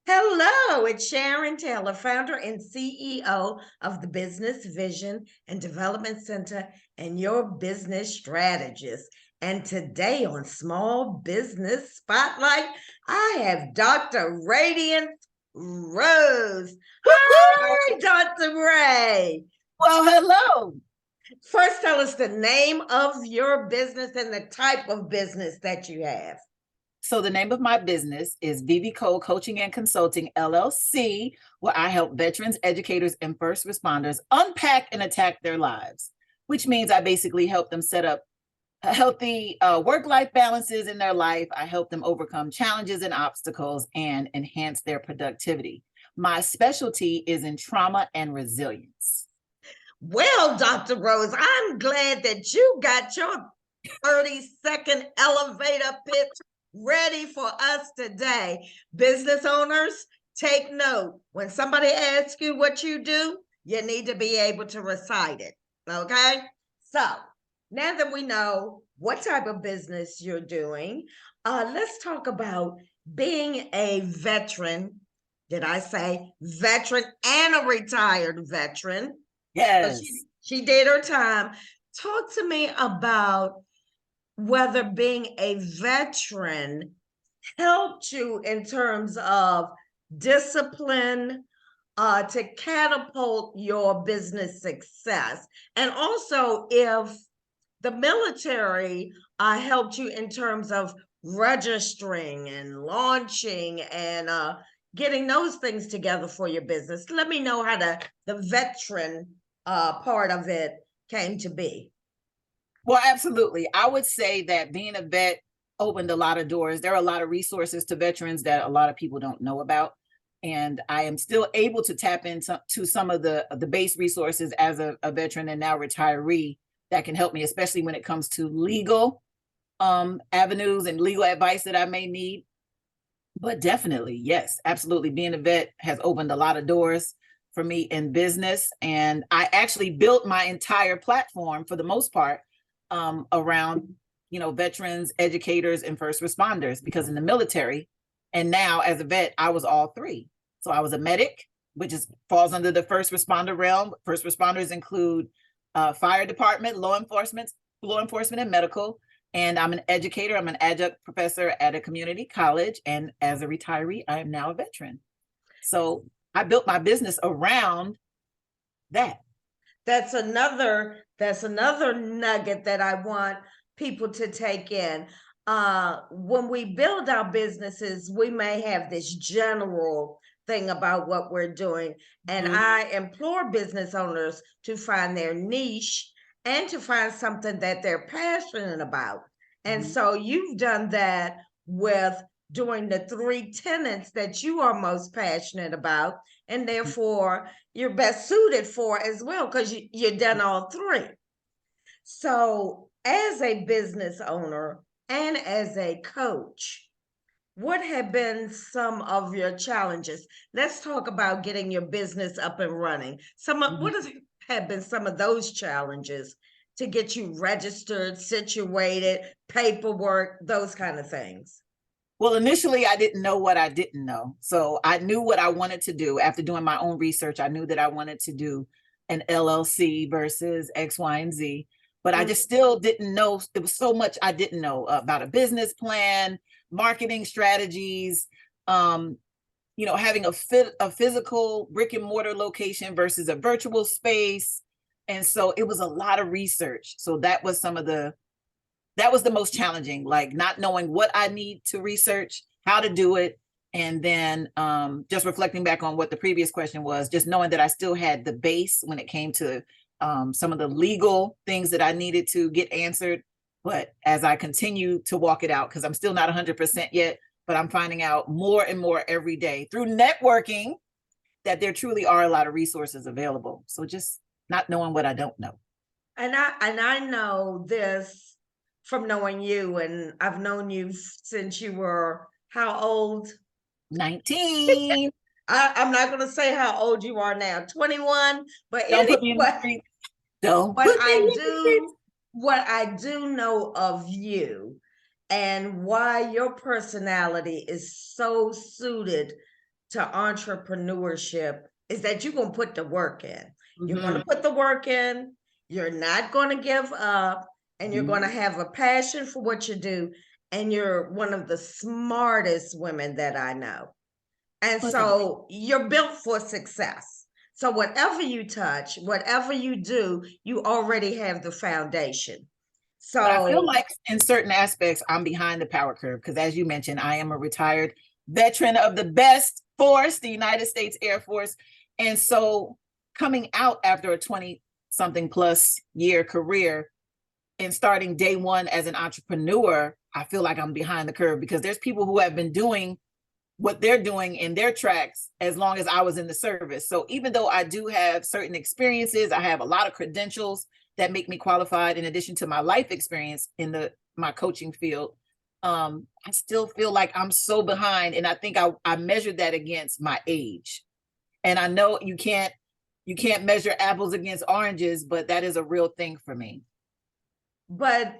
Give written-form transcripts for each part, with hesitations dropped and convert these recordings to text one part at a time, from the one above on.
Hello, it's Sharon Taylor, founder and CEO of the Business Vision and Development Center and your business strategist. And today on Small Business Spotlight, I have Dr. Radiance Rose. Hi, Dr. Ray. Well, hello. First, tell us the name of your business and the type of business that you have. So the name of my business is VIVI Coaching and Consulting LLC, where I help veterans, educators, and first responders unpack and attack their lives, which means I basically help them set up healthy work-life balances in their life. I help them overcome challenges and obstacles and enhance their productivity. My specialty is in trauma and resilience. Well, Dr. Rose, I'm glad that you got your 30-second elevator pitch ready for us today. Business owners, take note. When somebody asks you what you do, you need to be able to recite it. Okay? So now that we know what type of business you're doing, let's talk about being a veteran. Did I say veteran and a retired veteran? So Yes. she did her time. Talk to me about whether being a veteran helped you in terms of discipline to catapult your business success, and also if the military helped you in terms of registering and launching and getting those things together for your business. Let me know how the veteran part of it came to be. Well, absolutely. I would say that being a vet opened a lot of doors. There are a lot of resources to veterans that a lot of people don't know about. And I am still able to tap into some of the base resources as a veteran and now retiree that can help me, especially when it comes to legal avenues and legal advice that I may need. But definitely, yes, absolutely. Being a vet has opened a lot of doors for me in business. And I actually built my entire platform for the most part around, veterans, educators, and first responders, because in the military and now as a vet, I was all three. So I was a medic, which falls under the first responder realm. First responders include fire department, law enforcement, and medical. And I'm an educator. I'm an adjunct professor at a community college. And as a retiree, I am now a veteran. So I built my business around that. That's another nugget that I want people to take in. When we build our businesses, we may have this general thing about what we're doing. And I implore business owners to find their niche and to find something that they're passionate about. And so you've done that with doing the three tenets that you are most passionate about, and therefore you're best suited for as well because you've done all three. So, as a business owner and as a coach, what have been some of your challenges? Let's talk about getting your business up and running. Have been some of those challenges to get you registered, situated, paperwork, those kind of things? Well, initially, I didn't know what I didn't know. So I knew what I wanted to do. After doing my own research, I knew that I wanted to do an LLC versus X, Y, and Z. But I just still didn't know. There was so much I didn't know about a business plan, marketing strategies, having a physical brick and mortar location versus a virtual space. And so it was a lot of research. So that was the most challenging, like not knowing what I need to research, how to do it. And then just reflecting back on what the previous question was, just knowing that I still had the base when it came to some of the legal things that I needed to get answered. But as I continue to walk it out, because I'm still not 100% yet, but I'm finding out more and more every day through networking that there truly are a lot of resources available. So just not knowing what I don't know. And I know this from knowing you, and I've known you since you were how old? 19. I'm not going to say how old you are now, 21, but Don't put me in the anyway, street. Don't what put me I in the streets. do, what I do know of you and why your personality is so suited to entrepreneurship is that you're going to put the work in. You're going Mhm. to put the work in. You're not going to give up, and you're going to Mhm. have a passion for what you do. And you're one of the smartest women that I know. And Well, thank you. so you're built for success. So whatever you touch, whatever you do, you already have the foundation. But I feel So, like in certain aspects, I'm behind the power curve because, as you mentioned, I am a retired veteran of the best force, the United States Air Force. And so, coming out after a 20 something plus year career and starting day one as an entrepreneur, I feel like I'm behind the curve because there's people who have been doing what they're doing in their tracks as long as I was in the service. So even though I do have certain experiences, I have a lot of credentials that make me qualified in addition to my life experience in my coaching field. I still feel like I'm so behind. And I think I measured that against my age. And I know you can't measure apples against oranges, but that is a real thing for me. but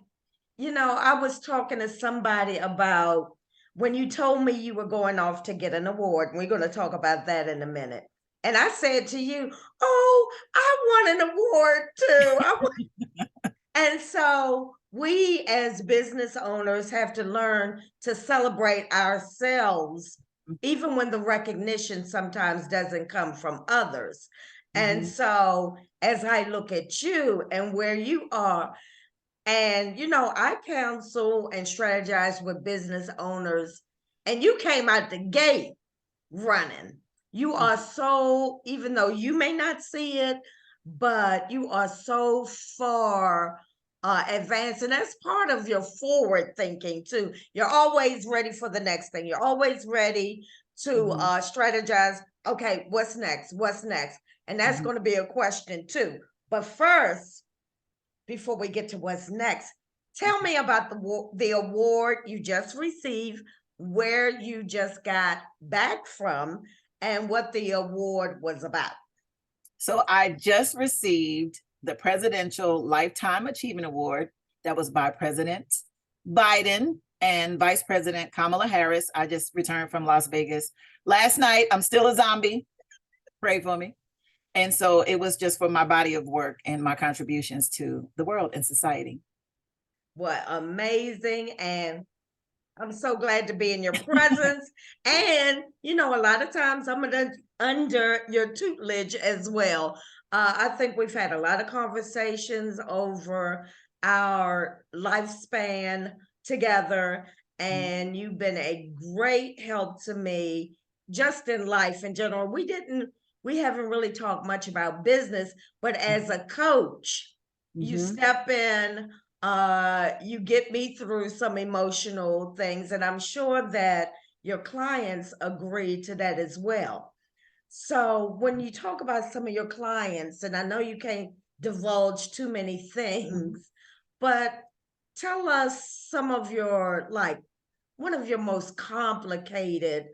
I was talking to somebody about when you told me you were going off to get an award. And we're going to talk about that in a minute. And I said to you, "Oh, I won an award too." And so we as business owners have to learn to celebrate ourselves, even when the recognition sometimes doesn't come from others. And Mm-hmm. so as I look at you and where you are, and I counsel and strategize with business owners, and you came out the gate running. You are so, even though you may not see it, but you are so far advanced. And that's part of your forward thinking too. You're always ready for the next thing. You're always ready to Mm-hmm. strategize. Okay, what's next? What's next? And that's Mm-hmm. going to be a question too. But first, before we get to what's next, tell me about the award you just received, where you just got back from, and what the award was about. So I just received the Presidential Lifetime Achievement Award that was by President Biden and Vice President Kamala Harris. I just returned from Las Vegas last night. I'm still a zombie. Pray for me. And so it was just for my body of work and my contributions to the world and society. What amazing. And I'm so glad to be in your presence. And, a lot of times I'm under your tutelage as well. I think we've had a lot of conversations over our lifespan together, and you've been a great help to me just in life in general. We haven't really talked much about business, but as a coach, you Mm-hmm. step in, you get me through some emotional things, and I'm sure that your clients agree to that as well. So when you talk about some of your clients, and I know you can't divulge too many things, but tell us some of your, like, one of your most complicated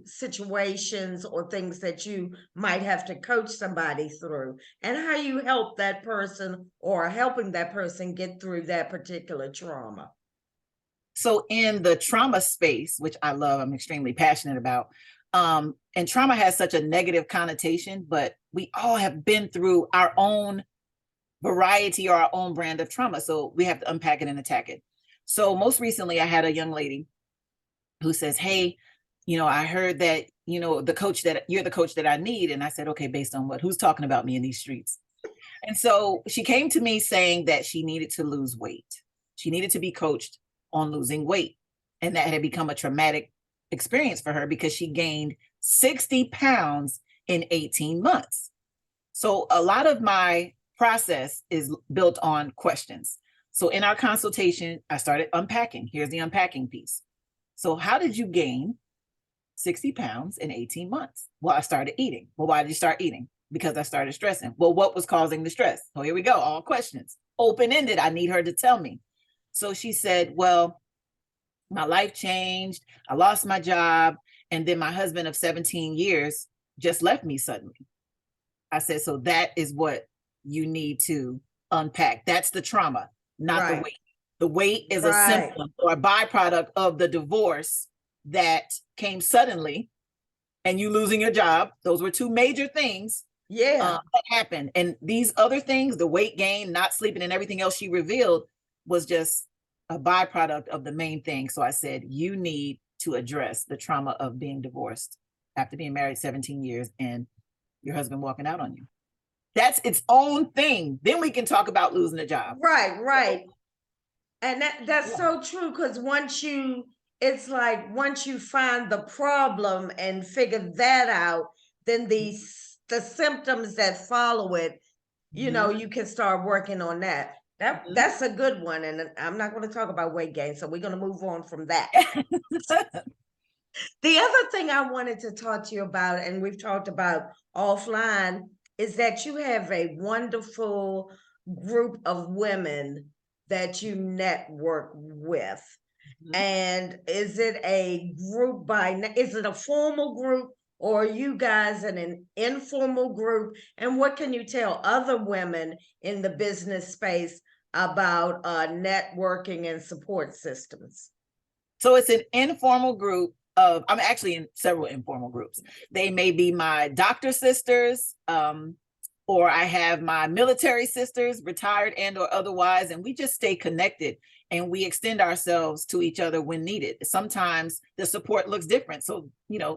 situations or things that you might have to coach somebody through, and how you help that person or helping that person get through that particular trauma. So in the trauma space, which I love, I'm extremely passionate about, and trauma has such a negative connotation, but we all have been through our own variety or our own brand of trauma. So we have to unpack it and attack it. So most recently, I had a young lady who says, "Hey, I heard that, you're the coach that I need." And I said, "Okay, based on what? Who's talking about me in these streets?" And so she came to me saying that she needed to lose weight. She needed to be coached on losing weight. And that had become a traumatic experience for her because she gained 60 pounds in 18 months. So a lot of my process is built on questions. So in our consultation, I started unpacking. Here's the unpacking piece. So how did you gain 60 pounds in 18 months? Well, I started eating. Well, why did you start eating? Because I started stressing. Well, what was causing the stress? Oh, here we go. All questions. Open-ended. I need her to tell me. So she said, well, my life changed. I lost my job. And then my husband of 17 years just left me suddenly. I said, so that is what you need to unpack. That's the trauma, not the Right, weight. The weight is a right. symptom or a byproduct of the divorce that came suddenly. and you losing your job. Those were two major things Yeah. that happened. And these other things, the weight gain, not sleeping, and everything else she revealed was just a byproduct of the main thing. So I said, you need to address the trauma of being divorced after being married 17 years and your husband walking out on you. That's its own thing. Then we can talk about losing a job. Right, right. And that's so true, because it's like once you find the problem and figure that out, then the symptoms that follow it, you can start working on that. That's a good one. And I'm not going to talk about weight gain, so we're going to move on from that. The other thing I wanted to talk to you about, and we've talked about offline, is that you have a wonderful group of women that you network with. And is it a group is it a formal group, or are you guys in an informal group? And what can you tell other women in the business space about networking and support systems? So it's an informal group of, I'm actually in several informal groups. They may be my doctor sisters, or I have my military sisters, retired and or otherwise, and we just stay connected and we extend ourselves to each other when needed. Sometimes the support looks different. So,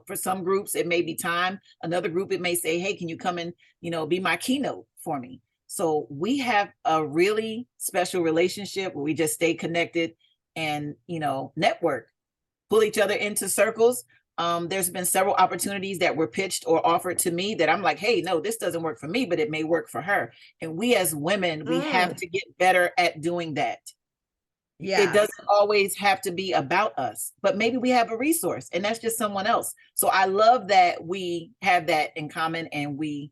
for some groups, it may be time. Another group, it may say, hey, can you come and, be my keynote for me? So we have a really special relationship where we just stay connected and, network, pull each other into circles. There's been several opportunities that were pitched or offered to me that I'm like, hey, no, this doesn't work for me, but it may work for her. And we as women, we have to get better at doing that. Yeah. It doesn't always have to be about us, but maybe we have a resource and that's just someone else. So I love that we have that in common and we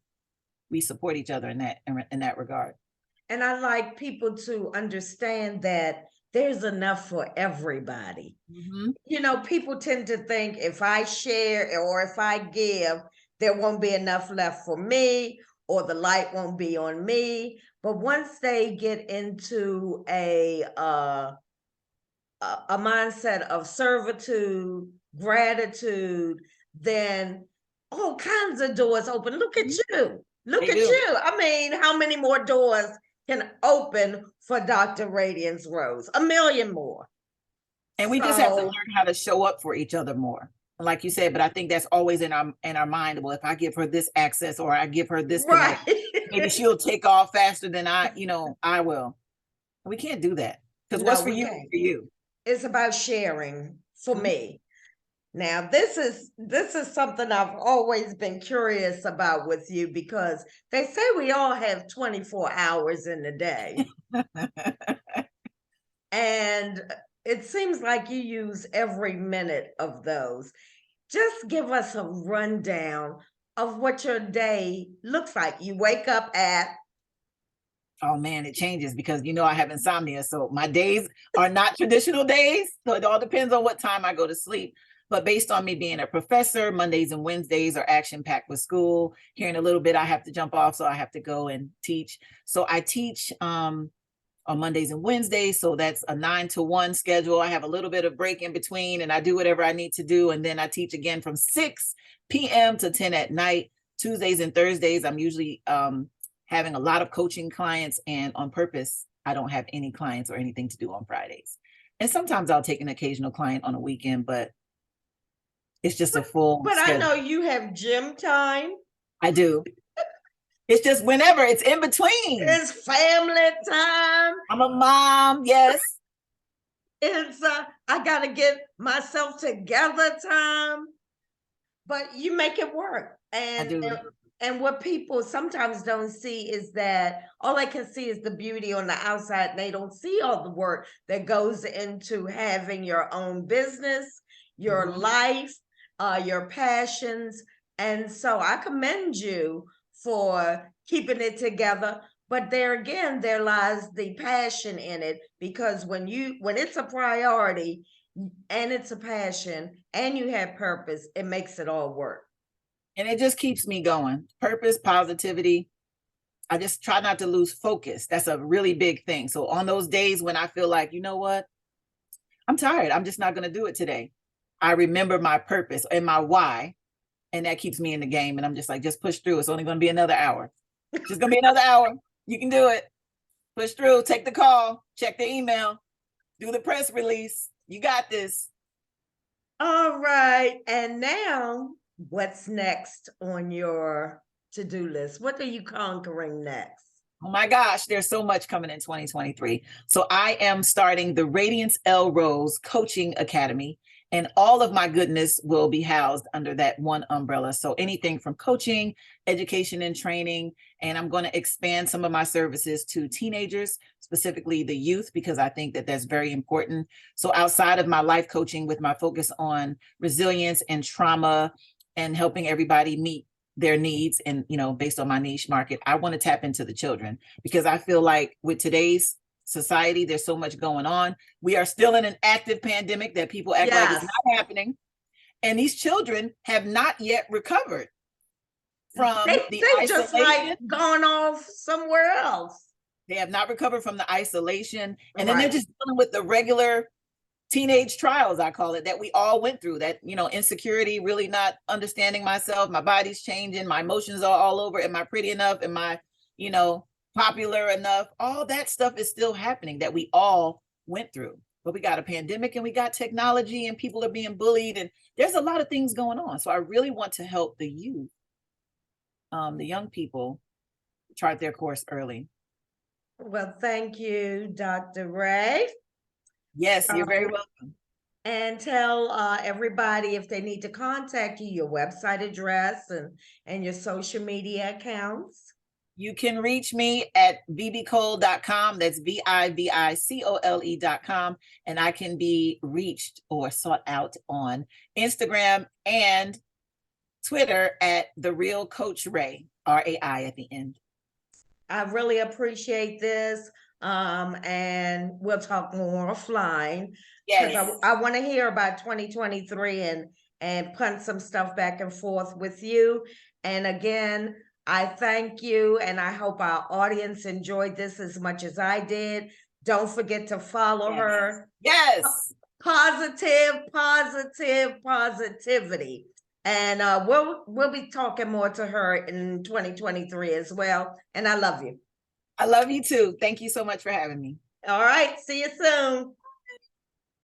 support each other in that regard. And I like people to understand that there's enough for everybody. People tend to think if I share or if I give, there won't be enough left for me, or the light won't be on me. But once they get into a mindset of servitude, gratitude, then all kinds of doors open. Look at you. Look at you. I mean, how many more doors can open for Dr. Radiance Rose? A million more. And we just have to learn how to show up for each other more. Like you said, but I think that's always in our mind. Well, if I give her this access or I give her this connect, maybe she'll take off faster than I will. We can't do that, because what's for you is for you. It's about sharing for me. Now, this is something I've always been curious about with you, because they say we all have 24 hours in the day. And it seems like you use every minute of those. Just give us a rundown of what your day looks like. You wake up at... Oh man, it changes because I have insomnia. So my days are not traditional days. So it all depends on what time I go to sleep. But based on me being a professor, Mondays and Wednesdays are action-packed with school. Here in a little bit, I have to jump off, so I have to go and teach. So I teach on Mondays and Wednesdays. So that's a 9 to 1 schedule. I have a little bit of break in between and I do whatever I need to do. And then I teach again from 6 p.m. to 10 at night. Tuesdays and Thursdays, I'm usually having a lot of coaching clients, and on purpose, I don't have any clients or anything to do on Fridays. And sometimes I'll take an occasional client on a weekend, but it's just a full schedule. I know you have gym time. I do. It's just whenever, it's in between. It's family time. I'm a mom, yes. It's I gotta get myself together time. But you make it work. And I do. And what people sometimes don't see is that all they can see is the beauty on the outside, and they don't see all the work that goes into having your own business, your life, your passions. And so I commend you for keeping it together. But there again, there lies the passion in it, because when it's a priority and it's a passion and you have purpose, it makes it all work. And it just keeps me going. Purpose, positivity. I just try not to lose focus. That's a really big thing. So on those days when I feel like, you know what, I'm tired, I'm just not going to do it today, I remember my purpose and my why, And that keeps me in the game. And I'm just like, just push through. It's only going to be another hour. Just going to be another hour. You can do it. Push through, take the call, check the email, do the press release. You got this. All right. And now, what's next on your to-do list? What are you conquering next? Oh my gosh, there's so much coming in 2023. So I am starting the Radiance L Rose Coaching Academy, and all of my goodness will be housed under that one umbrella. So anything from coaching, education, and training. And I'm going to expand some of my services to teenagers, specifically the youth, because I think that that's very important. So outside of my life coaching, with my focus on resilience and trauma and helping everybody meet their needs, and based on my niche market, I want to tap into the children, because I feel like with today's society, there's so much going on. We are still in an active pandemic that people act like it's not happening, and these children have not yet recovered from the isolation. Just like gone off somewhere else. They have not recovered from the isolation, and then they're just dealing with the regular teenage trials, I call it, that we all went through. That, insecurity, really not understanding myself, my body's changing, my emotions are all over. Am I pretty enough? Am I, popular enough? All that stuff is still happening that we all went through. But we got a pandemic, and we got technology, and people are being bullied, and there's a lot of things going on. So I really want to help the youth, the young people, chart their course early. Well, thank you, Dr. Ray. Yes, you're very welcome. And tell everybody, if they need to contact you, your website address and your social media accounts. You can reach me at vivicole.com. That's VIVICOLE.com. And I can be reached or sought out on Instagram and Twitter at The Real Coach Ray, RAI at the end. I really appreciate this. And we'll talk more offline. Yes. I want to hear about 2023 and punt some stuff back and forth with you. And again, I thank you, and I hope our audience enjoyed this as much as I did. Don't forget to follow her. Yes. Positivity. And we'll be talking more to her in 2023 as well. And I love you. I love you too. Thank you so much for having me. All right. See you soon.